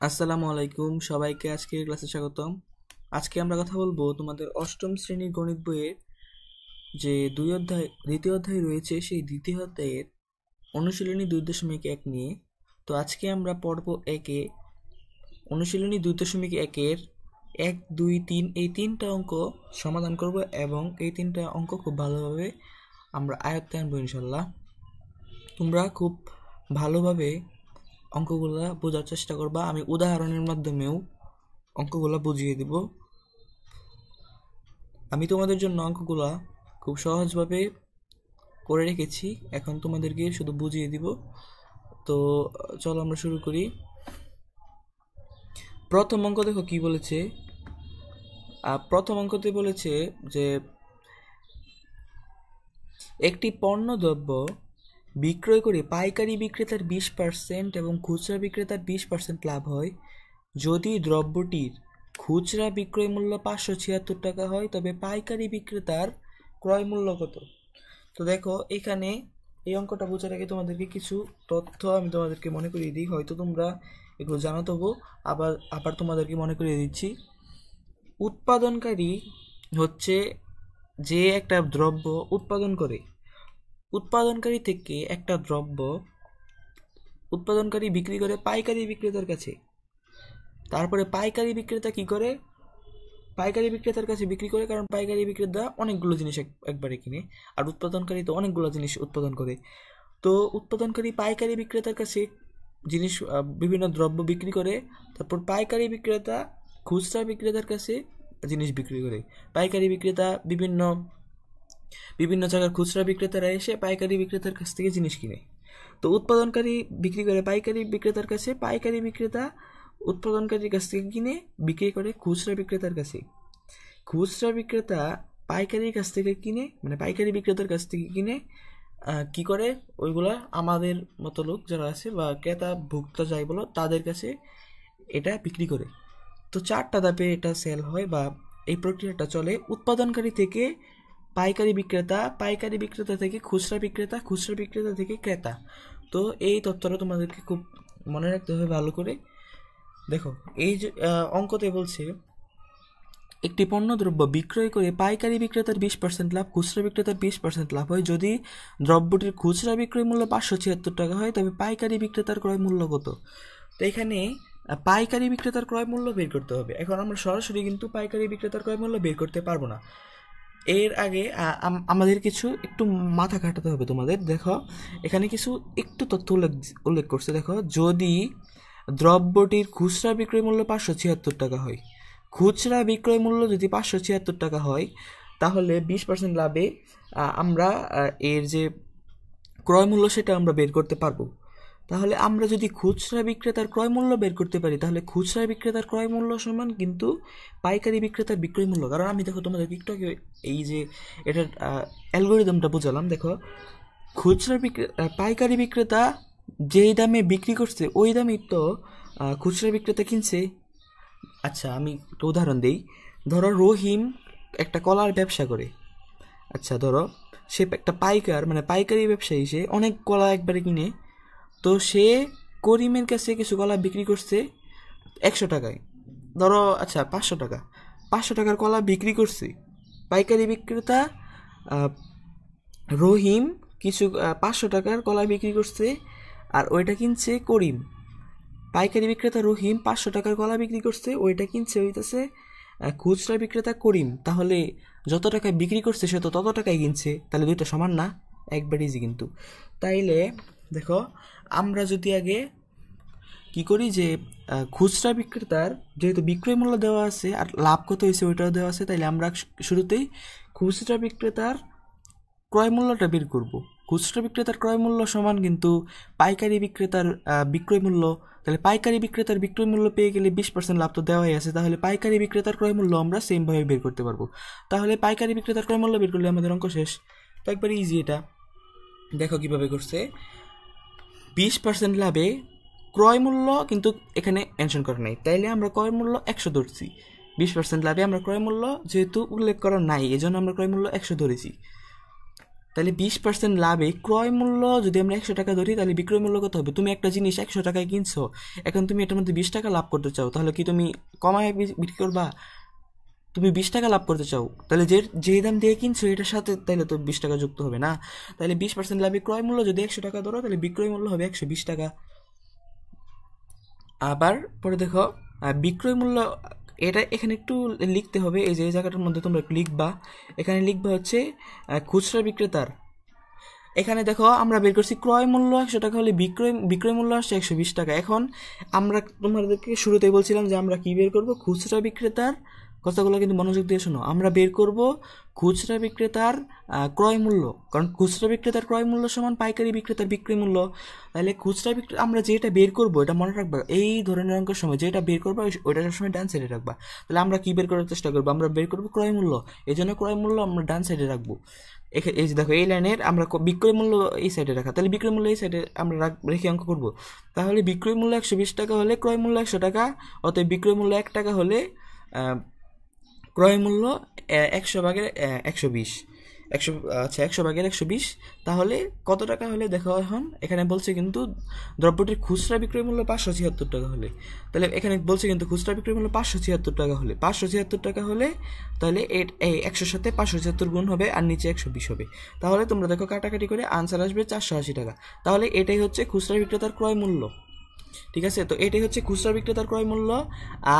আসসালামু আলাইকুম সবাইকে আজকের ক্লাসে স্বাগতম। আজকে আমরা কথা বলবো তোমাদের অষ্টম শ্রেণীর গণিত বইয়ের যে দ্বিতীয় অধ্যায় রয়েছে সেই দ্বিতীয় অধ্যায়ের অনুশীলনী 2.1 নিয়ে। তো আজকে আমরা পর্ব 1-এ অনুশীলনী 2.1-এর 1, 2, 3 এই তিনটা অঙ্ক সমাধান করব এবং এই তিনটা অঙ্ক খুব ভালোভাবে আমরা আয়ত্তে আনবো ইনশাল্লাহ। তোমরা খুব ভালোভাবে অঙ্কগুলা বোঝার চেষ্টা করবা। আমি উদাহরণের মাধ্যমেও অঙ্কগুলা বুঝিয়ে দিব। আমি তোমাদের জন্য অঙ্কগুলা খুব সহজভাবে করে রেখেছি, এখন তোমাদেরকে শুধু বুঝিয়ে দিব। তো চলো আমরা শুরু করি। প্রথম অঙ্ক দেখো কি বলেছে। প্রথম অঙ্কতে বলেছে যে একটি পণ্যদ্রব্য বিক্রয় করে পাইকারি বিক্রেতার 20% এবং খুচরা বিক্রেতার 20% লাভ হয় যদি দ্রব্যটির খুচরা বিক্রয় মূল্য 576 টাকা হয়, তবে পাইকারি বিক্রেতার ক্রয় মূল্য কত? তো দেখো এখানে এই অঙ্কটা বোঝার আগে তোমাদেরকে কিছু তথ্য আমি তোমাদেরকে মনে করিয়ে দিই, হয়তো তোমরা এগুলো জানো, তবু আবার তোমাদেরকে মনে করিয়ে দিচ্ছি। উৎপাদনকারী হচ্ছে যে একটা দ্রব্য উৎপাদন করে, উৎপাদনকারী থেকে একটা দ্রব্য উৎপাদনকারী বিক্রি করে পাইকারি বিক্রেতার কাছে। তারপরে পাইকারি বিক্রেতা কি করে? পাইকারি বিক্রেতার কাছে বিক্রি করে, কারণ পাইকারি বিক্রেতা অনেকগুলো জিনিস একবারে কিনে, আর উৎপাদনকারী তো অনেকগুলো জিনিস উৎপাদন করে। তো উৎপাদনকারী পাইকারি বিক্রেতার কাছে জিনিস বিভিন্ন দ্রব্য বিক্রি করে, তারপর পাইকারি বিক্রেতা খুচরা বিক্রেতার কাছে জিনিস বিক্রি করে। পাইকারি বিক্রেতা বিভিন্ন বিভিন্ন জায়গার খুচরা বিক্রেতারা এসে পাইকারি বিক্রেতার কাছ থেকে জিনিস কিনে। তো উৎপাদনকারী বিক্রি করে পাইকারি বিক্রেতার কাছে, পাইকারি বিক্রেতা উৎপাদনকারীর কাছ থেকে কিনে বিক্রি করে খুচরা বিক্রেতার কাছে। খুচরা বিক্রেতা পাইকারির কাছ থেকে কিনে, মানে পাইকারি বিক্রেতার কাছ থেকে কিনে কি করে, ওইগুলা আমাদের মতো লোক যারা আছে বা ক্রেতা ভোক্তা যাই বলো তাদের কাছে এটা বিক্রি করে। তো 4টা ধাপে এটা সেল হয় বা এই প্রক্রিয়াটা চলে। উৎপাদনকারী থেকে পাইকারি বিক্রেতা, পাইকারি বিক্রেতা থেকে খুচরা বিক্রেতা, খুচরা বিক্রেতা থেকে ক্রেতা। তো এই তথ্যটা তোমাদেরকে খুব মনে রাখতে হবে ভালো করে। দেখো এই যে অঙ্কতে বলছে একটি পণ্যদ্রব্য বিক্রয় করে পাইকারি বিক্রেতার 20% লাভ, খুচরা বিক্রেতার 20% লাভ হয় যদি দ্রব্যটির খুচরা বিক্রয় মূল্য 576 টাকা হয়, তবে পাইকারি বিক্রেতার ক্রয় মূল্য কত? তো এখানে পাইকারি বিক্রেতার ক্রয় মূল্য বের করতে হবে। এখন আমরা সরাসরি কিন্তু পাইকারি বিক্রেতার ক্রয় মূল্য বের করতে পারবো না। এর আগে আমাদের কিছু একটু মাথা খাটাতে হবে তোমাদের। দেখো এখানে কিছু একটু তথ্য উল্লেখ করছে। দেখো যদি দ্রব্যটির খুচরা বিক্রয় মূল্য 576 টাকা হয়, খুচরা বিক্রয় মূল্য যদি 576 টাকা হয়, তাহলে 20% লাভে আমরা এর যে ক্রয় মূল্য সেটা আমরা বের করতে পারবো। তাহলে আমরা যদি খুচরা বিক্রেতার ক্রয় মূল্য বের করতে পারি, তাহলে খুচরা বিক্রেতার ক্রয় মূল্য সমান কিন্তু পাইকারি বিক্রেতার বিক্রয় মূল্য। কারণ আমি দেখো তোমাদের একটু আগে এই যে এটার অ্যালগোরিদমটা বোঝালাম। দেখো খুচরা পাইকারি বিক্রেতা যেই দামে বিক্রি করছে ওই দামই তো খুচরা বিক্রেতা কিনছে। আচ্ছা আমি একটা উদাহরণ দিই। ধরো রহিম একটা কলার ব্যবসা করে। আচ্ছা ধরো সে একটা পাইকার, মানে পাইকারি ব্যবসায়ী, সে অনেক কলা একবারে কিনে। তো সে করিমের কাছে কিছু কলা বিক্রি করছে 100 টাকায়। ধরো আচ্ছা 500 টাকা, 500 টাকার কলা বিক্রি করছে। পাইকারি বিক্রেতা রহিম কিছু 500 টাকার কলা বিক্রি করছে, আর ওইটা কিনছে করিম। পাইকারি বিক্রেতা রহিম 500 টাকার কলা বিক্রি করছে, ওইটা কিনছে হইতেছে খুচরা বিক্রেতা করিম। তাহলে যত টাকায় বিক্রি করছে সে তো তত টাকায় কিনছে, তাহলে দুইটা সমান না? একবার ইজি কিন্তু। তাইলে দেখো আমরা যদি আগে কি করি যে খুচরা বিক্রেতার যেহেতু বিক্রয় মূল্য দেওয়া আছে আর লাভ কত হয়েছে ওইটাও দেওয়া আছে, তাইলে আমরা শুরুতেই খুচরা বিক্রেতার ক্রয় মূল্যটা বের করব। খুচরা বিক্রেতার ক্রয় মূল্য সমান কিন্তু পাইকারি বিক্রেতার বিক্রয় মূল্য। তাহলে পাইকারি বিক্রেতার বিক্রয় মূল্য পেয়ে গেলে 20% লাভ তো দেওয়াই আছে, তাহলে পাইকারি বিক্রেতার ক্রয় মূল্য আমরা সেমভাবে বের করতে পারবো। তাহলে পাইকারি বিক্রেতার ক্রয় মূল্য বের করলে আমাদের অঙ্ক শেষ। তো একবার ইজি এটা। দেখো কিভাবে করছে। 20% লাভে ক্রয় মূল্য কিন্তু এখানে মেনশন করা নাই, তাইলে আমরা ক্রয় মূল্য 100 ধরছি। 20% লাভে আমরা ক্রয় মূল্য যেহেতু উল্লেখ করা নাই, এজন্য আমরা ক্রয় মূল্য 100 ধরেছি। তাহলে 20% লাভে ক্রয় মূল্য যদি আমরা 100 টাকা ধরি, তাহলে বিক্রয় মূল্য কত হবে? তুমি একটা জিনিস 100 টাকায় কিনছো, এখন তুমি এটার মধ্যে 20 টাকা লাভ করতে চাও, তাহলে কি তুমি কমায় বিক্রি করবা? তুমি 20 টাকা লাভ করতে চাও, তাহলে যে দাম দিয়ে কিনছো এটার সাথে তাহলে তো 20 টাকা যুক্ত হবে না। তাহলে 20% লাভে ক্রয় মূল্য যদি 100 টাকা ধরো, তাহলে বিক্রয় মূল্য হবে 120 টাকা। আবার পরে দেখো বিক্রয় মূল্য, এটা এখানে একটু লিখতে হবে, এই যে এই জায়গাটার মধ্যে তোমরা লিখবা, এখানে লিখবা হচ্ছে খুচরা বিক্রেতার। এখানে দেখো আমরা বের করছি ক্রয় মূল্য 100 টাকা হলে বিক্রয় মূল্য আসছে 120 টাকা। এখন আমরা তোমাদেরকে শুরুতেই বলছিলাম যে আমরা কি বের করব? খুচরা বিক্রেতার, কথাগুলো কিন্তু মনোযোগ দিয়ে শোনো, আমরা বের করব খুচরা বিক্রেতার ক্রয় মূল্য, কারণ খুচরা বিক্রেতার ক্রয় মূল্য সমান পাইকারি বিক্রেতার বিক্রয় মূল্য। তাহলে খুচরা বিক্রেতা আমরা যেটা বের করব, এটা মনে রাখবা, এই ধরনের অঙ্কের সময় যেটা বের করবো ওইটা সবসময় ডান সাইডে রাখবা। তাহলে আমরা কি বের করার চেষ্টা করবো? আমরা বের করবো ক্রয় মূল্য, এই জন্য ক্রয় মূল্য আমরা ডান সাইডে রাখবো। এই যে দেখো এই লাইনের আমরা বিক্রয় মূল্য এই সাইডে রাখা, তাহলে বিক্রয় মূল্য এই সাইডে আমরা রেখে অঙ্ক করবো। তাহলে বিক্রয় মূল্য 120 টাকা হলে ক্রয় মূল্য 100 টাকা, অতএব বিক্রয় মূল্য 1 টাকা হলে ক্রয় মূল্য 100/120, 100/120, তাহলে কত টাকা হলে দেখো। এখন এখানে বলছে কিন্তু দ্রব্যটির খুচরা বিক্রয় মূল্য 576 টাকা হলে, তাহলে এখানে বলছে কিন্তু খুচরা বিক্রয় মূল্য 576 টাকা হলে, 576 টাকা হলে তাহলে এই 100 সাথে 576 গুণ হবে আর নিচে 120 হবে। তাহলে তোমরা দেখো কাটাকাটি করে আনসার আসবে 480 টাকা। তাহলে এটাই হচ্ছে খুচরা বিক্রেতার ক্রয় মূল্য। ঠিক আছে, তো এটাই হচ্ছে খুচরা বিক্রেতার ক্রয় মূল্য।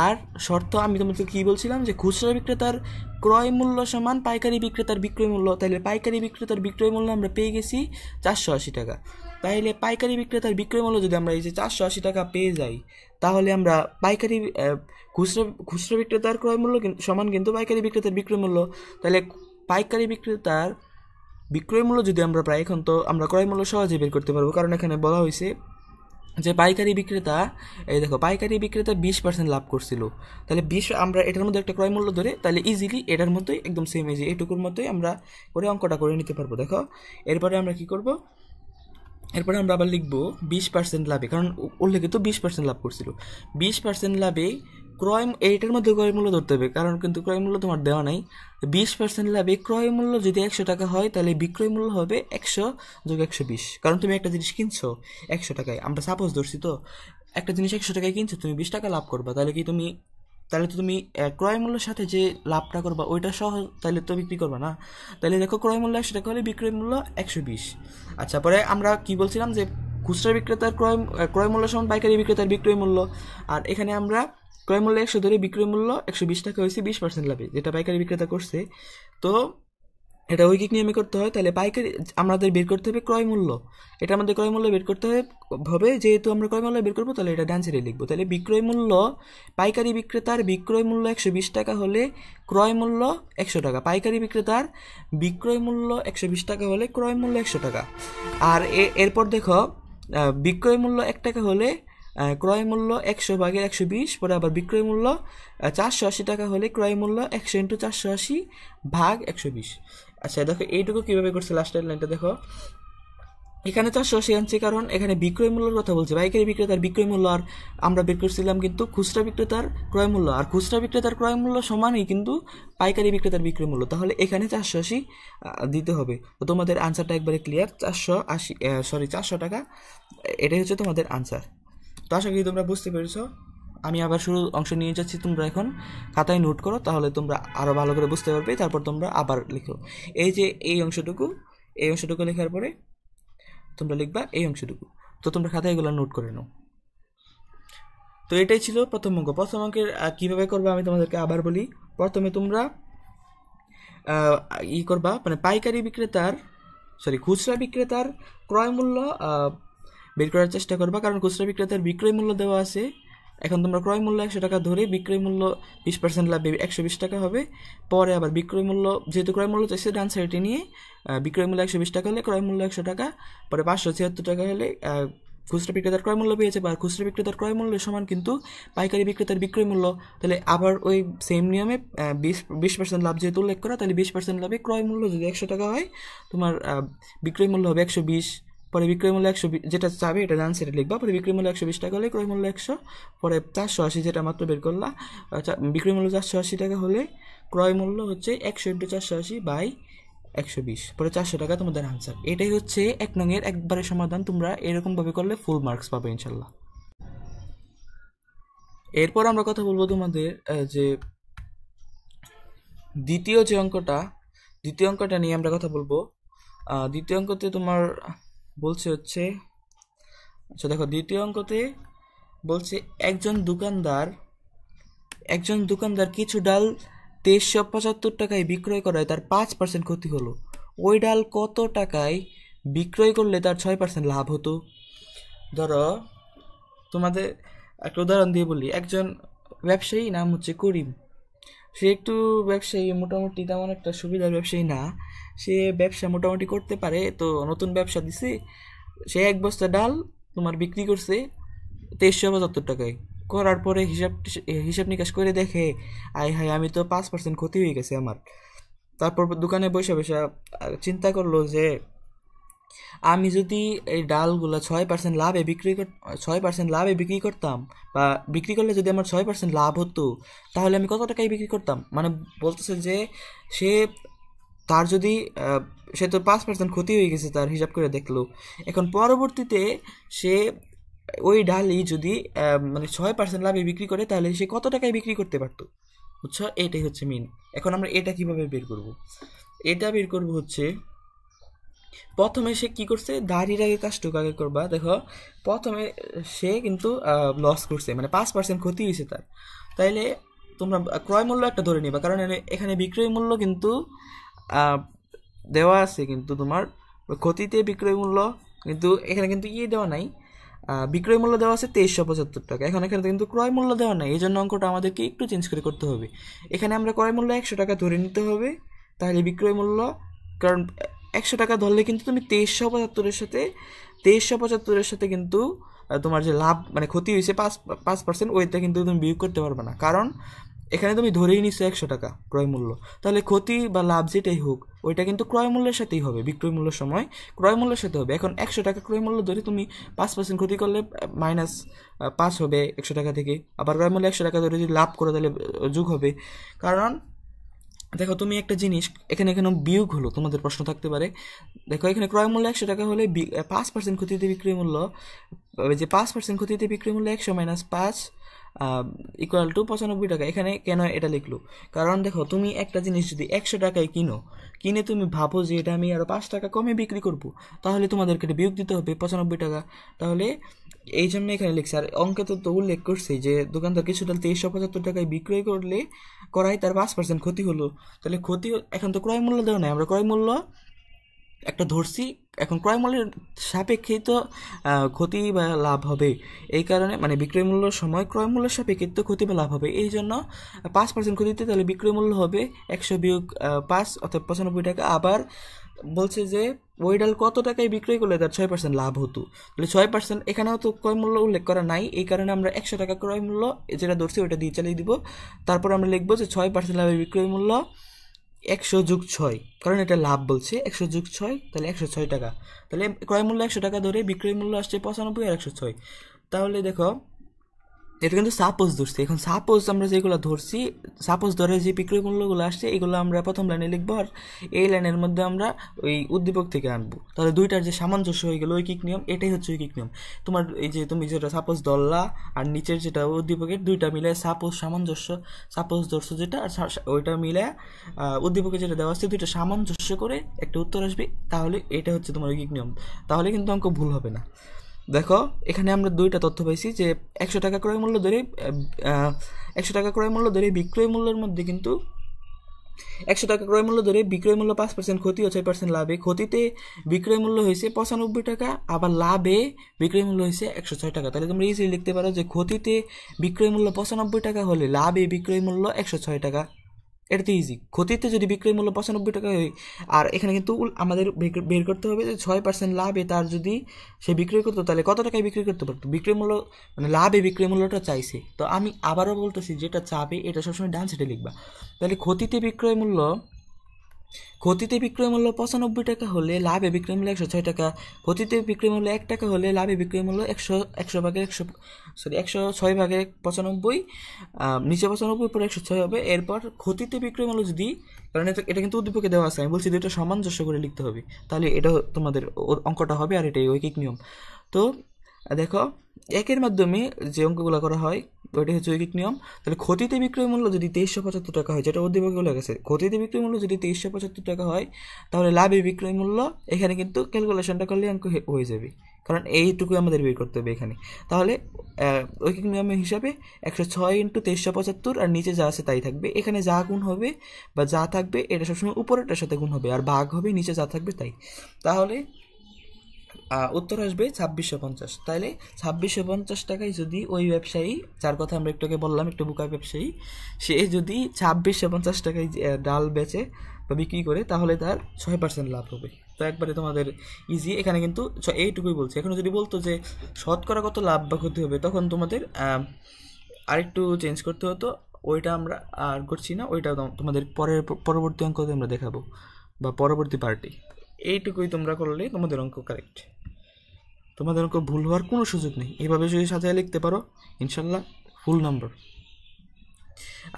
আর শর্ত আমি তোমাকে কি বলছিলাম, যে খুচরা বিক্রেতার ক্রয় মূল্য সমান পাইকারি বিক্রেতার বিক্রয় মূল্য। তাহলে পাইকারি বিক্রেতার বিক্রয় মূল্য আমরা পেয়ে গেছি 480 টাকা। তাইলে পাইকারি বিক্রেতার বিক্রয় মূল্য যদি আমরা এই যে 480 টাকা পেয়ে যাই, তাহলে আমরা পাইকারি খুচরা বিক্রেতার ক্রয় মূল্য সমান কিন্তু পাইকারি বিক্রেতার বিক্রয় মূল্য। তাহলে পাইকারি বিক্রেতার বিক্রয় মূল্য যদি আমরা পাই, এখন তো আমরা ক্রয় মূল্য সহজে বের করতে পারবো, কারণ এখানে বলা হয়েছে যে পাইকারি বিক্রেতা, এই দেখো পাইকারি বিক্রেতা 20% লাভ করছিল। তাহলে 20 আমরা এটার মধ্যে একটা ক্রয় মূল্য ধরে, তাহলে ইজিলি এটার মতোই একদম সেম এই যে এইটুকুর মতোই আমরা করে অঙ্কটা করে নিতে পারবো। দেখো এরপরে আমরা কি করব? এরপরে আমরা আবার লিখবো 20% লাভে, কারণ উল্লেখিত 20% লাভ করছিল। 20% লাভে ক্রয়, এইটার মধ্যে ক্রয় মূল্য ধরতে হবে, কারণ কিন্তু ক্রয় মূল্য তোমার দেওয়া নাই। 20% লাভে ক্রয় মূল্য যদি 100 টাকা হয়, তাহলে বিক্রয় মূল্য হবে 100 যোগ 120, কারণ তুমি একটা জিনিস কিনছো 100 টাকায়, আমরা সাপোজ ধরছি, তো একটা জিনিস 100 টাকায় কিনছো, তুমি 20 টাকা লাভ করবা, তাহলে তো তুমি ক্রয় মূল্যের সাথে যে লাভটা করবা ওইটা সহ তাহলে তো বিক্রি করবা না। তাহলে দেখো ক্রয় মূল্য 100 টাকা হলে বিক্রয় মূল্য 120। আচ্ছা, পরে আমরা কি বলছিলাম, যে খুচরা বিক্রেতার ক্রয় মূল্য সমান পাইকারি বিক্রেতার বিক্রয় মূল্য। আর এখানে আমরা ক্রয় মূল্য 100 ধরে বিক্রয় মূল্য 120 টাকা হয়েছে 20% লাভে, যেটা পাইকারি বিক্রেতা করছে। তো এটা ঐকিক নিয়মে করতে হয়। তাহলে পাইকারি আমাদের বের করতে হবে ক্রয় মূল্য, এটা আমাদের ক্রয় মূল্য বের করতে হবে, যেহেতু আমরা ক্রয় মূল্য বের করবো, তাহলে এটা ডান সাইডে লিখবো। তাহলে বিক্রয় মূল্য, পাইকারি বিক্রেতার বিক্রয় মূল্য 120 টাকা হলে ক্রয় মূল্য 100 টাকা, পাইকারি বিক্রেতার বিক্রয় মূল্য 120 টাকা হলে ক্রয় মূল্য 100 টাকা। আর এরপর দেখো বিক্রয় মূল্য 1 টাকা হলে ক্রয় মূল্য 100/120, পরে আবার বিক্রয় মূল্য 480 টাকা হলে ক্রয় মূল্য 100 × 480 ভাগ 120। আচ্ছা দেখো এইটুকু কীভাবে করছে, লাস্টের লাইনটা দেখো, এখানে 480 আনছে কারণ এখানে বিক্রয় মূল্যের কথা বলছে, পাইকারি বিক্রেতার বিক্রয় মূল্য, আর আমরা বের করছিলাম কিন্তু খুচরা বিক্রেতার ক্রয় মূল্য, আর খুচরা বিক্রেতার ক্রয় মূল্য সমানই কিন্তু পাইকারি বিক্রেতার বিক্রয় মূল্য। তাহলে এখানে 480 দিতে হবে। তো তোমাদের আনসারটা একবারে ক্লিয়ার, 400 টাকা, এটাই হচ্ছে তোমাদের আনসার। তো আশা করি তোমরা বুঝতে পেরেছো। আমি আবার শুরু অংশ নিয়ে যাচ্ছি, তোমরা এখন খাতায় নোট করো, তাহলে তোমরা আরও ভালো করে বুঝতে পারবে। তারপর তোমরা আবার লিখো, এই যে এই অংশটুকু লেখার পরে তোমরা লিখবা এই অংশটুকু। তো তোমরা খাতায় এগুলো নোট করে নাও। তো এটাই ছিল প্রথম অঙ্ক। প্রথম অঙ্কের কীভাবে করবে আমি তোমাদেরকে আবার বলি। প্রথমে তোমরা করবা, মানে খুচরা বিক্রেতার ক্রয় মূল্য বের করার চেষ্টা করবা, কারণ খুচরা বিক্রেতার বিক্রয় মূল্য দেওয়া আছে। এখন তোমরা ক্রয় মূল্য 100 টাকা ধরে বিক্রয় মূল্য 20% লাভ 120 টাকা হবে। পরে আবার বিক্রয় মূল্য, যেহেতু ক্রয় মূল্য চাইছে ডান সাইডে নিয়ে, বিক্রয় মূল্য 120 টাকা হলে ক্রয় মূল্য 100 টাকা, পরে 576 টাকা হলে খুচরা বিক্রেতার ক্রয় মূল্য পেয়েছে, বা খুচরা বিক্রেতার ক্রয় মূল্য সমান কিন্তু পাইকারি বিক্রেতার বিক্রয় মূল্য। তাহলে আবার ওই সেম নিয়মে 20% লাভ যেহেতু উল্লেখ করা, তাহলে 20% লাভে ক্রয় মূল্য যদি 100 টাকা হয়, তোমার বিক্রয় মূল্য হবে 120। পরে বিক্রয় মূল্য 120 যেটা চাবে এটা ডান সাইডে লিখবা। পরে বিক্রয় মূল্য 120 টাকা হলে ক্রয় মূল্য 100, পরে 480 যেটা মাত্র বের করলা, বিক্রয় মূল্য 480 টাকা হলে ক্রয় মূল্য হচ্ছে 100 × 480 120, পরে 400 টাকা তোমাদের আনসার। এটাই হচ্ছে 1 নংয়ের একবারে সমাধান। তোমরা এরকমভাবে করলে ফুল মার্কস পাবে ইনশাল্লাহ। এরপর আমরা কথা বলবো তোমাদের যে দ্বিতীয় অঙ্কটা নিয়ে আমরা কথা বলবো। দ্বিতীয় অঙ্কতে তোমার বলছে হচ্ছে, আচ্ছা দেখো, দ্বিতীয় অঙ্কতে বলছে একজন দোকানদার কিছু ডাল 2375 টাকায় বিক্রয় করায় তার 5% ক্ষতি হলো। ওই ডাল কত টাকায় বিক্রয় করলে তার 6% লাভ হতো? ধরো তোমাদের একটা উদাহরণ দিয়ে বলি। একজন ব্যবসায়ী, নাম হচ্ছে করিম। সে একটু ব্যবসায়ী, মোটামুটি তেমন একটা সুবিধার ব্যবসায়ী না, সে ব্যবসা মোটামুটি করতে পারে। তো নতুন ব্যবসা দিছে, সে 1 বস্তা ডাল তোমার বিক্রি করছে 2375 টাকায়। করার পরে হিসাব নিকাশ করে দেখে, আয় হায়, আমি তো 5% ক্ষতি হয়ে গেছে আমার। তারপর দোকানে বসে চিন্তা করলো যে আমি যদি এই ডালগুলো 6% লাভে বিক্রি করতাম, বা বিক্রি করলে যদি আমার 6% লাভ হতো, তাহলে আমি কত টাকায় বিক্রি করতাম। মানে বলতেছে যে সে তো 5% ক্ষতি হয়ে গেছে, তার হিসাব করে দেখলো। এখন পরবর্তীতে সে ওই ডালই যদি মানে 6% লাভে বিক্রি করে, তাহলে সে কত টাকায় বিক্রি করতে পারতো, বুঝছো? এটাই হচ্ছে মেন। এখন আমরা এটা কিভাবে বের করব? এটা বের করব হচ্ছে, প্রথমে সে কি করছে, দাঁড়ির আগে কাজটুকু আগে করবা। দেখো, প্রথমে সে কিন্তু লস করছে, মানে 5% ক্ষতি হয়েছে তার। তাইলে তোমরা ক্রয় মূল্য একটা ধরে নিবা, কারণ এখানে বিক্রয় মূল্য কিন্তু দেওয়া আছে, কিন্তু তোমার ক্ষতিতে বিক্রয় মূল্য কিন্তু এখানে কিন্তু দেওয়া নাই। বিক্রয় মূল্য দেওয়া আছে 2375 টাকা। এখন এখানে কিন্তু ক্রয় মূল্য দেওয়া নাই, এই জন্য অঙ্কটা আমাদেরকে একটু চেঞ্জ করে করতে হবে। এখানে আমরা ক্রয় মূল্য 100 টাকা ধরে নিতে হবে, তাহলে বিক্রয় মূল্য, কারণ 100 টাকা ধরলে কিন্তু তুমি 2375-এর সাথে কিন্তু তোমার যে লাভ, মানে ক্ষতি হয়েছে 5%, ওইটা কিন্তু তুমি বিয়োগ করতে পারবে না, কারণ এখানে তুমি ধরেই নিচ্ছ 100 টাকা ক্রয় মূল্য। তাহলে ক্ষতি বা লাভ যেটাই হোক, ওইটা কিন্তু ক্রয় মূল্যের সাথেই হবে, বিক্রয় মূল্যের সময় ক্রয় মূল্যের সাথে হবে। এখন 100 টাকা ক্রয় মূল্য ধরে তুমি 5% ক্ষতি করলে -5 হবে 100 টাকা থেকে। আবার ক্রয় মূল্য 100 টাকা ধরে যদি লাভ করে, তাহলে যোগ হবে। কারণ দেখো, তুমি একটা জিনিস, এখানে বিয়োগ হলো, তোমাদের প্রশ্ন থাকতে পারে। দেখো, এখানে ক্রয় মূল্য 100 টাকা হলে 5% ক্ষতিতে বিক্রয় মূল্য, যে 5% ক্ষতিতে বিক্রয় মূল্য 100 - 5 ইকুয়াল টু 95 টাকা। এখানে কেন এটা লিখলো? কারণ দেখো, তুমি একটা জিনিস যদি 100 টাকায় কিনে তুমি ভাবো যে এটা আমি আরো 5 টাকা কমে বিক্রি করব, তাহলে তোমাদেরকে এটা বিয়োগ দিতে হবে 95 টাকা। তাহলে এই জন্য এখানে লিখছে। আর অঙ্কে তো উল্লেখ করছে যে দোকানদার কিছু ডাল 2375 টাকায় বিক্রয় করায় তার 5% ক্ষতি হলো। তাহলে ক্ষতি, এখন তো ক্রয় মূল্য দেওয়া নাই, আমরা ক্রয় মূল্য একটা ধরছি। এখন ক্রয় মূল্যের সাপেক্ষেই তো ক্ষতি বা লাভ হবে। এই কারণে মানে বিক্রয় মূল্যের সময় ক্রয় মূল্যের সাপেক্ষে তো ক্ষতি বা লাভ হবে। এই জন্য 5% ক্ষতিতে তাহলে বিক্রয় মূল্য হবে 100 - 5 অর্থাৎ 95 টাকা। আবার বলছে যে ওই ডাল কত টাকায় বিক্রয় করলে তার 6% লাভ হতো। তাহলে 6%, এখানেও তো ক্রয় মূল্য উল্লেখ করা নাই, এই কারণে আমরা 100 টাকা ক্রয় মূল্য যেটা ধরছি ওইটা দিয়ে চালিয়ে দিব। তারপর আমরা লিখবো যে 6% লাভের বিক্রয় মূল্য 100 + 6, কারণ এটা লাভ বলছে। 100 + 6, তাহলে 106 টাকা। তাহলে ক্রয় মূল্য 100 টাকা ধরে বিক্রয় মূল্য আসছে 95 আর 106। তাহলে দেখো, এটা কিন্তু সাপোজ ধরছি। এখন সাপোজ আমরা যেগুলো ধরছি, সাপোজ ধরে যে বিক্রয় মূল্যগুলো আসছে, এগুলো আমরা প্রথম লাইনে লিখবো, আর এই লাইনের মধ্যে আমরা ওই উদ্দীপক থেকে আনবো। তাহলে দুইটার যে সামঞ্জস্য হয়ে গেল ঐকিক নিয়ম, এটাই হচ্ছে ঐকিক নিয়ম। তোমার এই যে তুমি যেটা সাপোজ ধরলা, আর নিচের যেটা উদ্দীপকের, দুইটা মিলে সাপোজ ধরছো যেটা, আর ওইটা মিলে উদ্দীপকে যেটা দেওয়া আছে, দুইটা সামঞ্জস্য করে একটা উত্তর আসবে। তাহলে এটা হচ্ছে তোমার ঐকিক নিয়ম, তাহলে কিন্তু অঙ্ক ভুল হবে না। দেখো, এখানে আমরা দুইটা তথ্য পাইছি যে 100 টাকা ক্রয় মূল্য ধরে বিক্রয় মূল্যের মধ্যে কিন্তু 100 টাকা ক্রয় মূল্য ধরে বিক্রয় মূল্য 5% ক্ষতি ও 6% লাভে। ক্ষতিতে বিক্রয় মূল্য হয়েছে 95 টাকা, আবার লাভে বিক্রয় মূল্য হয়েছে 106 টাকা। তাহলে তোমরা ইজিলি লিখতে পারো যে ক্ষতিতে বিক্রয় মূল্য 95 টাকা হলে লাভে বিক্রয় মূল্য 106 টাকা। এটা তো ইজি। ক্ষতিতে যদি বিক্রয় মূল্য 95 টাকা হয়, আর এখানে কিন্তু আমাদের বের করতে হবে যে 6% লাভে তার যদি সে বিক্রয় করতো, তাহলে কত টাকায় বিক্রি করতে পারতো। বিক্রয় মূল্য মানে লাভে বিক্রয় মূল্যটা চাইছে। তো আমি আবারও বলতেছি, যেটা চাবে এটা সবসময় ডান সাইডে লিখবা। তাহলে ক্ষতিতে বিক্রয় মূল্য ক্ষতিতে বিক্রয় মূল্য 95 টাকা হলে লাভে বিক্রয় মূল্য 106 টাকা। ক্ষতিতে বিক্রয় মূল্য 1 টাকা হলে লাভে বিক্রয় মূল্য 106 ভাগের 95, নিচে 95 উপরে 106 হবে। এরপর ক্ষতিতে বিক্রয় মূল্য যদি, কারণ এটা কিন্তু উদ্দীপকে দেওয়া আছে, আমি বলছি দুটো সামঞ্জস্য করে লিখতে হবে, তাহলে এটা তোমাদের অঙ্কটা হবে। আর এটাই ঐকিক নিয়ম। তো দেখো, একের মাধ্যমে যে অঙ্কগুলো করা হয় ওইটা হচ্ছে ঐকিক নিয়ম। তাহলে ক্ষতিতে বিক্রয় মূল্য যদি 2375 টাকা হয়, যেটা উদ্দীপকে বলে গেছে, ক্ষতিতে বিক্রয় মূল্য যদি 2375 টাকা হয়, তাহলে লাভে বিক্রয় মূল্য, এখানে কিন্তু ক্যালকুলেশনটা করলে অঙ্ক হয়ে যাবে, কারণ এইটুকু আমাদের বের করতে হবে এখানে। তাহলে ঐকিক নিয়মের হিসাবে 106 × 2375, আর নিচে যা আছে তাই থাকবে। এখানে যা গুণ হবে বা যা থাকবে এটা সবসময় উপরেরটার সাথে গুণ হবে, আর ভাগ হবে নিচে যা থাকবে তাই। তাহলে উত্তর আসবে 2650। তাহলে 2650 টাকায় যদি ওই ব্যবসায়ী, যার কথা আমরা একটু আগে বললাম, একটু বোকা ব্যবসায়ী, সে যদি 2650 টাকায় ডাল বেচে বা বিক্রি করে, তাহলে তার 6% লাভ হবে। তো একবারে তোমাদের ইজি। এখানে কিন্তু এইটুকুই বলছে। এখন যদি বলতো যে শতকরা কত লাভ বা ক্ষতি হবে, তখন তোমাদের আরেকটু চেঞ্জ করতে হতো। ওইটা আমরা আর করছি না, ওইটা তোমাদের পরবর্তী অঙ্কতে আমরা দেখাবো, বা পরবর্তী পার্টি। এইটুকুই তোমরা করলে তোমাদের অঙ্ক কারেক্ট। তোমাদের অঙ্ক ভুল হওয়ার কোনো সুযোগ নেই। এইভাবে যদি সাজায় লিখতে পারো, ইনশাল্লাহ ফুল নাম্বার।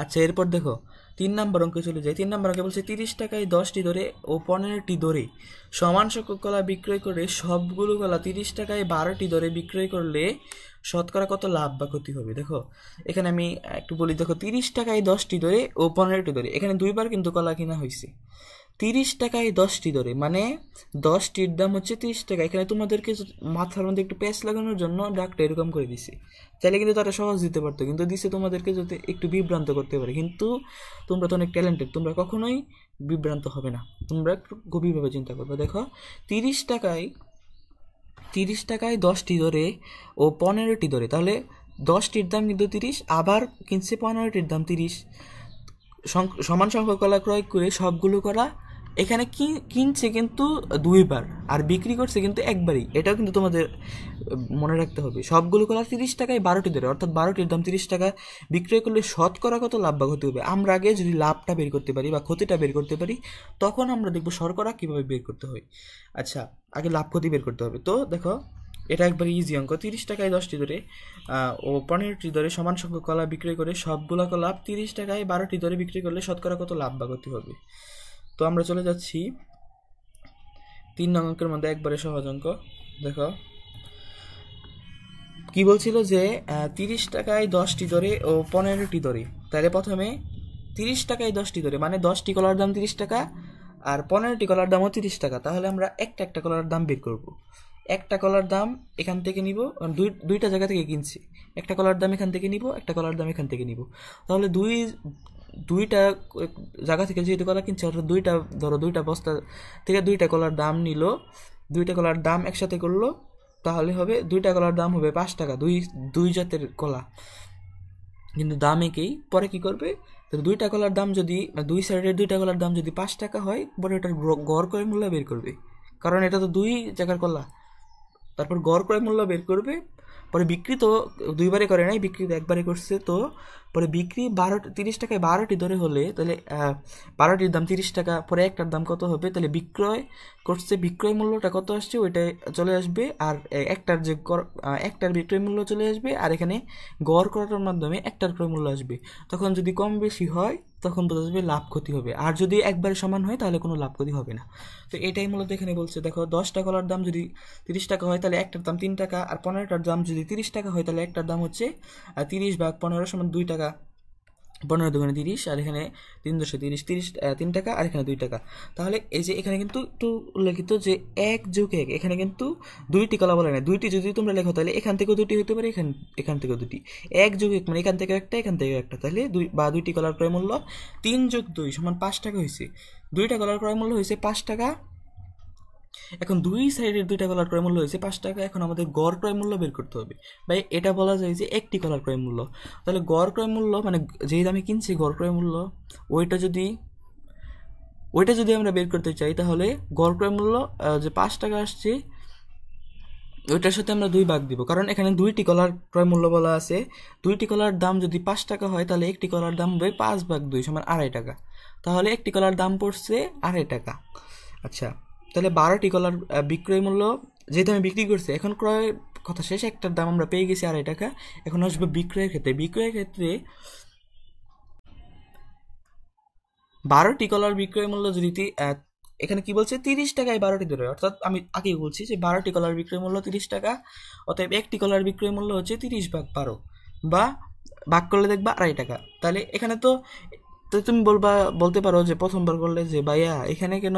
আচ্ছা, এরপর দেখো 3 নম্বর অঙ্কে চলে যায়। 3 নম্বর অঙ্কে বলছে 30 টাকায় 10টি দরে ও 15টি দরে সমান সংখ্যক কলা বিক্রয় করে সবগুলো কলা 30 টাকায় 12টি দরে বিক্রয় করলে শতকরা কত লাভ বা ক্ষতি হবে। দেখো এখানে আমি একটু বলি। দেখো 30 টাকায় 10টি দরে ও 15টি দরে, এখানে দুইবার কিন্তু কলা কিনা হয়েছে। 30 টাকায় 10টি দরে মানে 10টির দাম হচ্ছে 30 টাকা। এখানে তোমাদেরকে মাথার মধ্যে একটু প্যাচ লাগানোর জন্য ডাকটা এরকম করে দিছে। চাইলে কিন্তু তারা সহজ দিতে পারতো, কিন্তু দিছে তোমাদেরকে যাতে একটু বিভ্রান্ত করতে পারে। কিন্তু তোমরা তো অনেক ট্যালেন্টেড, তোমরা কখনোই বিভ্রান্ত হবে না। তোমরা একটু গভীরভাবে চিন্তা করবে। দেখো 30 টাকায় 10টি দরে ও 15টি দরে, তাহলে 10টির দাম কিন্তু 30, আবার কিনছে 15টির দাম 30। সমান সংখ্যক কলা ক্রয় করে সবগুলো কলা এখানে কিনছে কিন্তু দুইবার, আর বিক্রি করছে কিন্তু একবারই। এটাও কিন্তু তোমাদের মনে রাখতে হবে। সবগুলো কলা 30 টাকায় 12টি দরে, অর্থাৎ 12টির দাম 30 টাকা বিক্রয় করলে শতকরা কত লাভ বা ক্ষতি হবে। আমরা আগে যদি লাভটা বের করতে পারি বা ক্ষতিটা বের করতে পারি, তখন আমরা দেখবো শতকরা কীভাবে বের করতে হয়। আচ্ছা, আগে লাভ ক্ষতি বের করতে হবে। তো দেখো এটা একবারে ইজি অঙ্ক। 30 টাকায় 10টি দরে ও 15টি দরে সমান সংখ্যক কলা বিক্রয় করে সবগুলো কলা 30 টাকায় 12টি দরে বিক্রি করলে শতকরা কত লাভ বা ক্ষতি হবে। তো আমরা চলে যাচ্ছি 3 নং অঙ্কের মধ্যে, একবারে সহজ অঙ্ক। দেখো কি বলছিল যে 30 টাকায় 10টি দরে ও 15টি দরে। তাহলে প্রথমে 30 টাকায় 10টি দরে মানে 10টি কলার দাম 30 টাকা, আর 15টি কলার দামও 30 টাকা। তাহলে আমরা একটা কলার দাম বের করব। একটা কলার দাম এখান থেকে নিব, দুইটা জায়গা থেকে কিনছি। একটা কলার দাম এখান থেকে নিব, একটা কলার দাম এখান থেকে নিব। তাহলে দুইটা জায়গা থেকে যেহেতু কলা কিনছে, অর্থাৎ দুইটা বস্তা থেকে দুইটা কলার দাম নিল, দুইটা কলার দাম একসাথে করলো, তাহলে হবে দুইটা কলার দাম হবে 5 টাকা। দুই জাতের কলা কিন্তু দাম একই। পরে কি করবে, দুইটা কলার দাম যদি, দুই সাইডের দুইটা কলার দাম যদি 5 টাকা হয়, পরে এটার গড় ক্রয় মূল্য বের করবে, কারণ এটা তো দুই জায়গার কলা। তারপর গড় ক্রয় মূল্য বের করবে। পরে বিক্রি তো দুইবারে করে নাই, বিক্রি তো একবারে করছে। তো পরে বিক্রি 30 টাকায় 12টি ধরে হলে, তাহলে 12টির দাম 30 টাকা, পরে একটার দাম কত হবে, তাহলে বিক্রয় করছে, বিক্রয় মূল্যটা কত আসছে ওইটাই চলে আসবে, আর একটার বিক্রয় মূল্য চলে আসবে, আর এখানে গড় করার মাধ্যমে একটার ক্রয় মূল্য আসবে। তখন যদি কম বেশি হয় তখন বোঝা যাবে লাভ ক্ষতি হবে, আর যদি একবারে সমান হয় তাহলে কোনো লাভ ক্ষতি হবে না। তো এটাই মূলত এখানে বলছে। দেখো 10টা কলার দাম যদি 30 টাকা হয়, তাহলে একটার দাম 3 টাকা, আর 15টার দাম যদি 30 টাকা হয়, তাহলে একটার দাম হচ্ছে 30 ভাগ 15 সমান 2 টাকা। 15 দুগুণে 30, আর এখানে 3 × 30, 3 টাকা, আর এখানে 2 টাকা। তাহলে এই যে এখানে কিন্তু একটু উল্লেখিত যে 1+1, এখানে কিন্তু দুইটি কলা বলে না। দুইটি যদি তোমরা লেখো তাহলে এখান থেকেও দুটি হতে পারে, এখান থেকেও দুটি। 1+1 মানে এখান থেকে একটা, এখান থেকে একটা, তাহলে দুইটি কলার ক্রয় মূল্য 3+2 সমান 5 টাকা হয়েছে। দুইটা কলার ক্রয় মূল্য হয়েছে 5 টাকা। এখন দুই সাইডের দুইটা কলার ক্রয় মূল্য হয়েছে 5 টাকা। এখন আমাদের গড় ক্রয় মূল্য বের করতে হবে। ভাই এটা বলা যায় যে একটি কলার ক্রয় মূল্য। তাহলে গড় ক্রয় মূল্য মানে যেই দামে কিনছি গড় ক্রয় মূল্য, ওইটা যদি আমরা বের করতে চাই, তাহলে গড় ক্রয় মূল্য যে 5 টাকা আসছে, ওইটার সাথে আমরা 2 ভাগ দিব, কারণ এখানে দুইটি কলার ক্রয় মূল্য বলা আছে। দুইটি কলার দাম যদি 5 টাকা হয়, তাহলে একটি কলার দাম হবে 5 ভাগ 2 সমান 2.5 টাকা। তাহলে একটি কলার দাম পড়ছে 2.5 টাকা। আচ্ছা, তাহলে 12টি কলার বিক্রয় মূল্য যেহেতু আমি বিক্রি করছি, এখন ক্রয় কথা শেষ, একটার দাম আমরা পেয়ে গেছি 2.5 টাকা। এখন আসবে বিক্রয়ের ক্ষেত্রে। বিক্রয়ের ক্ষেত্রে 12টি কলার বিক্রয় মূল্য যদি এখানে কি বলছে 30 টাকায় 12টি ধরে, অর্থাৎ আমি আগেই বলছি যে 12টি কলার বিক্রয় মূল্য 30 টাকা, অতএব একটি কলার বিক্রয় মূল্য হচ্ছে 30 ভাগ 12, বা ভাগ করলে দেখবা 2.5 টাকা। তাহলে এখানে তো তুমি বলতে পারো যে প্রথমবার করলে যে ভাইয়া এখানে কেন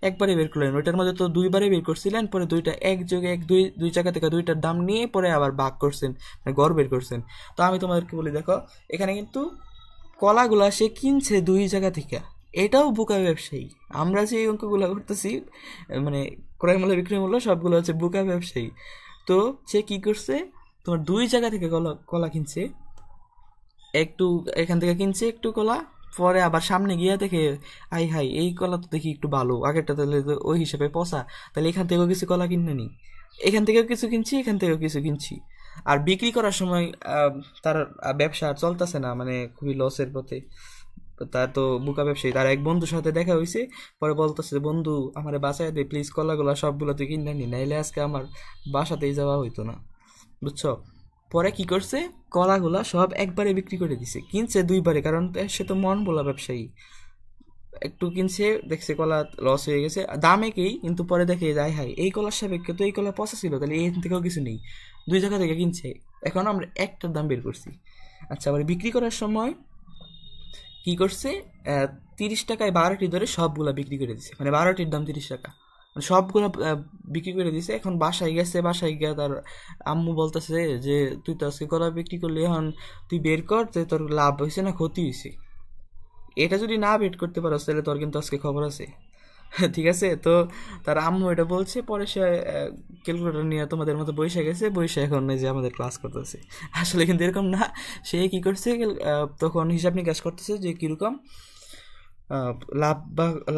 একবারে বের করলেন, ওইটার মধ্যে তো দুইবারে বের করছিলেন, পরে দুইটা একযোগে দুই জায়গা থেকে দুইটার দাম নিয়ে পরে আবার ভাগ করছেন, মানে গড় বের করছেন। তো আমি তোমাদেরকে বলি, দেখো এখানে কিন্তু কলাগুলা সে কিনছে 2 জায়গা থেকে, এটাও বোকা ব্যবসায়ী। আমরা যে অঙ্কগুলো করতেছি, মানে ক্রয় মূল্য বিক্রয় মূল্য সবগুলো হচ্ছে বোকা ব্যবসায়ী। তো সে কি করছে, তোমার 2 জায়গা থেকে কলা কিনছে, একটু এখান থেকে কিনছে একটু কলা, পরে আবার সামনে গিয়ে দেখে আই হাই এই কলা তো দেখি একটু ভালো, আগেরটা তাহলে তো ওই হিসেবে পচা, তাহলে এখান থেকেও কিছু কলা কিনে নি, এখান থেকেও কিছু কিনছি, এখান থেকেও কিছু কিনছি। আর বিক্রি করার সময় তার ব্যবসা আর চলতেছে না, মানে খুবই লসের পথে। তার তো বোকা ব্যবসায়ী। তার এক বন্ধুর সাথে দেখা হয়েছে, পরে বলতেছে বন্ধু আমারে বাসায় দে প্লিজ, কলাগুলা সবগুলো তুই কিনে নি, নাইলে আজকে আমার বাসাতেই যাওয়া হইতো না, বুঝছো। পরে কি করছে, কলাগুলা সব একবারে বিক্রি করে দিছে, কিনছে 2বারে, কারণ সে তো মন বলা ব্যবসায়ী। একটু কিনছে, দেখছে কলা লস হয়ে গেছে, দাম একই, কিন্তু পরে দেখে যায় হাই এই কলার সাপেক্ষে তো এই কলা পচা ছিল, তাহলে এই থেকেও কিছু নেই, 2 জায়গা থেকে কিনছে। এখন আমরা একটার দাম বের করছি। আচ্ছা, আবার বিক্রি করার সময় কি করছে, 30 টাকায় 12টি ধরে সবগুলা বিক্রি করে দিছে, মানে 12টির দাম 30 টাকা, মানে সবগুলো বিক্রি করে দিছে। এখন বাসায় গেছে, বাসায় গিয়ে তার আম্মু বলতেছে যে তুই তো আজকে কলা বিক্রি করলি, এখন তুই বের কর যে তোর লাভ হয়েছে না ক্ষতি হয়েছে। এটা যদি না বের করতে পারো তাহলে তোর কিন্তু আজকে খবর আছে। ঠিক আছে, তো তার আম্মু এটা বলছে, পরে সে ক্যালকুলেটর নিয়ে তোমাদের মতো বসে গেছে, বসে এখন যে আমাদের ক্লাস করতেছে। আসলে কিন্তু এরকম না, সে কি করছে, তখন হিসাব নিকাশ করতেছে যে কিরকম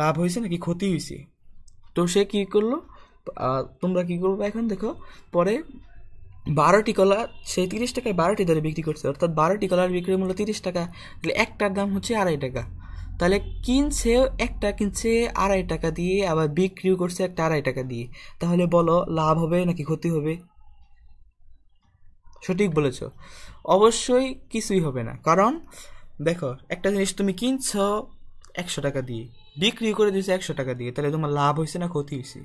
লাভ হয়েছে নাকি ক্ষতি হয়েছে। তো সে কি করলো, তোমরা কি করবে এখন দেখো, পরে 12টি কলা সেই 30 টাকায় 12টি ধরে বিক্রি করছে, অর্থাৎ 12টি কলার বিক্রির মূল্য 30 টাকা, তাহলে একটার দাম হচ্ছে 2.5 টাকা। তাহলে একটা কিনছে 2.5 টাকা দিয়ে, আবার বিক্রিও করছে একটা 2.5 টাকা দিয়ে। তাহলে বলো লাভ হবে নাকি ক্ষতি হবে? সঠিক বলেছ, অবশ্যই কিছুই হবে না। কারণ দেখো একটা জিনিস তুমি কিনছো 100 টাকা দিয়ে, বিক্রি করে দিয়েছো 100 টাকা দিয়ে, তাহলে তোমার লাভ হয়েছে না ক্ষতি হয়েছে?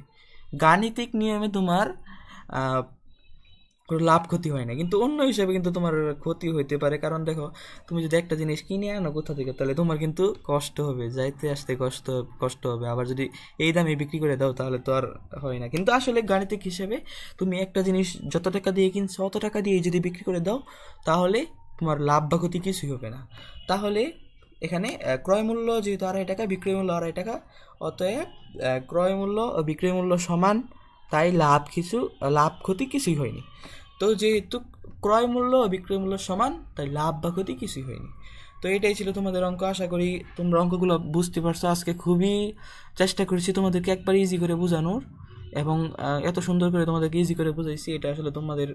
গাণিতিক নিয়মে তোমার কোনো লাভ ক্ষতি হয় না, কিন্তু অন্য হিসাবে কিন্তু তোমার ক্ষতি হইতে পারে। কারণ দেখো তুমি যদি একটা জিনিস কিনে আনো কোথা থেকে, তাহলে তোমার কিন্তু কষ্ট হবে, যাইতে আসতে কষ্ট হবে। আবার যদি এই দামে বিক্রি করে দাও তাহলে তো আর হয় না। কিন্তু আসলে গাণিতিক হিসেবে তুমি একটা জিনিস যত টাকা দিয়ে কিনছো অত টাকা দিয়ে যদি বিক্রি করে দাও, তাহলে তোমার লাভ বা ক্ষতি কিছুই হবে না। তাহলে এখানে ক্রয় মূল্য যেহেতু 2.5 টাকা, বিক্রয় মূল্য 2.5 টাকা, অতএব ক্রয় মূল্য ও বিক্রয় মূল্য সমান, তাই লাভ ক্ষতি কিছুই হয়নি। তো যেহেতু ক্রয় মূল্য ও বিক্রয় মূল্য সমান, তাই লাভ বা ক্ষতি কিছুই হয়নি। তো এটাই ছিল তোমাদের অঙ্ক। আশা করি তোমরা অঙ্কগুলো বুঝতে পারছো। আজকে খুবই চেষ্টা করেছি তোমাদেরকে একবার ইজি করে বোঝানোর, এবং এত সুন্দর করে তোমাদেরকে ইজি করে বুঝাইছি, এটা আসলে তোমাদের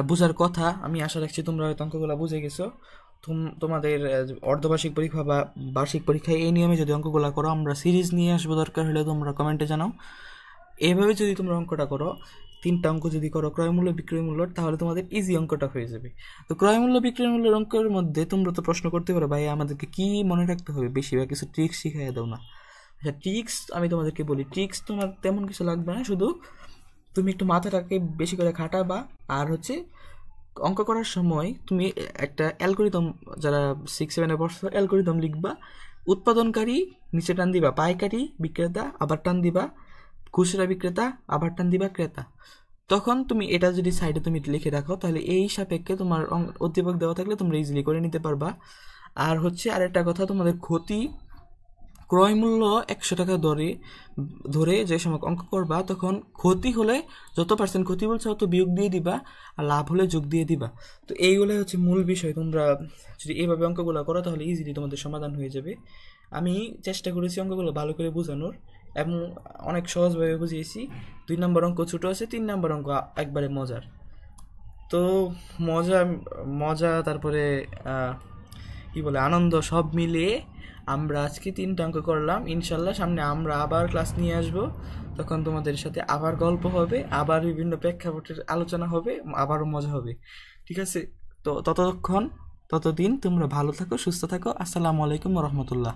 বোঝার কথা। আমি আশা রাখছি তোমরা হয়তো অঙ্কগুলো বুঝে গেছো। তোমাদের অর্ধবার্ষিক পরীক্ষা বা বার্ষিক পরীক্ষায় এই নিয়মে যদি অঙ্কগুলো করো, আমরা সিরিজ নিয়ে আসবো, দরকার হলে তোমরা কমেন্টে জানাও। এভাবে যদি তোমরা অঙ্কটা করো, 3টা অঙ্ক যদি করো ক্রয় মূল্য বিক্রয় মূল্য, তাহলে তোমাদের ইজি অঙ্কটা হয়ে যাবে। তো ক্রয় মূল্য বিক্রয় মূল্যের অঙ্কের মধ্যে তোমরা তো প্রশ্ন করতে পারো, ভাই আমাদেরকে কি মনে রাখতে হবে, বেশি বা কিছু ট্রিক্স শিখাই দাও না। আচ্ছা, ট্রিক্স আমি তোমাদেরকে বলি, ট্রিক্স তোমার তেমন কিছু লাগবে না, শুধু তুমি একটু মাথাটাকে বেশি করে খাটাবা। আর হচ্ছে অঙ্ক করার সময় তুমি একটা অ্যালগরিদম, যারা 6-7 পড়ছো, অ্যালগরিদম লিখবা। উৎপাদনকারী নিচে টান দিবা পাইকারি বিক্রেতা, আবার টান দিবা খুচরা বিক্রেতা, আবার টান দিবা ক্রেতা। তখন তুমি এটা যদি সাইডে তুমি লিখে রাখো, তাহলে এই সাপেক্ষে তোমার উদ্দীপক দেওয়া থাকলে তোমরা ইজিলি করে নিতে পারবা। আর হচ্ছে আরেকটা কথা, তোমাদের ক্ষতি ক্রয় মূল্য 100 টাকা ধরে যে সময় অঙ্ক করবা, তখন ক্ষতি হলে যত পার্সেন্ট ক্ষতি বলছে অত বিয়োগ দিয়ে দিবা, আর লাভ হলে যোগ দিয়ে দিবা। তো এইগুলো হচ্ছে মূল বিষয়। তোমরা যদি এইভাবে অঙ্কগুলো করো তাহলে ইজিলি তোমাদের সমাধান হয়ে যাবে। আমি চেষ্টা করেছি অঙ্কগুলো ভালো করে বোঝানোর, এবং অনেক সহজভাবে বুঝিয়েছি। 2 নম্বর অঙ্ক ছোটো আছে, 3 নম্বর অঙ্ক একবারে মজার। তো মজা তারপরে কি বলে আনন্দ সব মিলিয়ে আমরা আজকে 3টা অঙ্ক করলাম। ইনশাল্লাহ সামনে আমরা আবার ক্লাস নিয়ে আসব, তখন তোমাদের সাথে আবার গল্প হবে, আবার বিভিন্ন প্রেক্ষাপটের আলোচনা হবে, আবারও মজা হবে। ঠিক আছে? তো ততদিন তোমরা ভালো থাকো, সুস্থ থাকো। আসসালামু আলাইকুম রহমতুল্লাহ।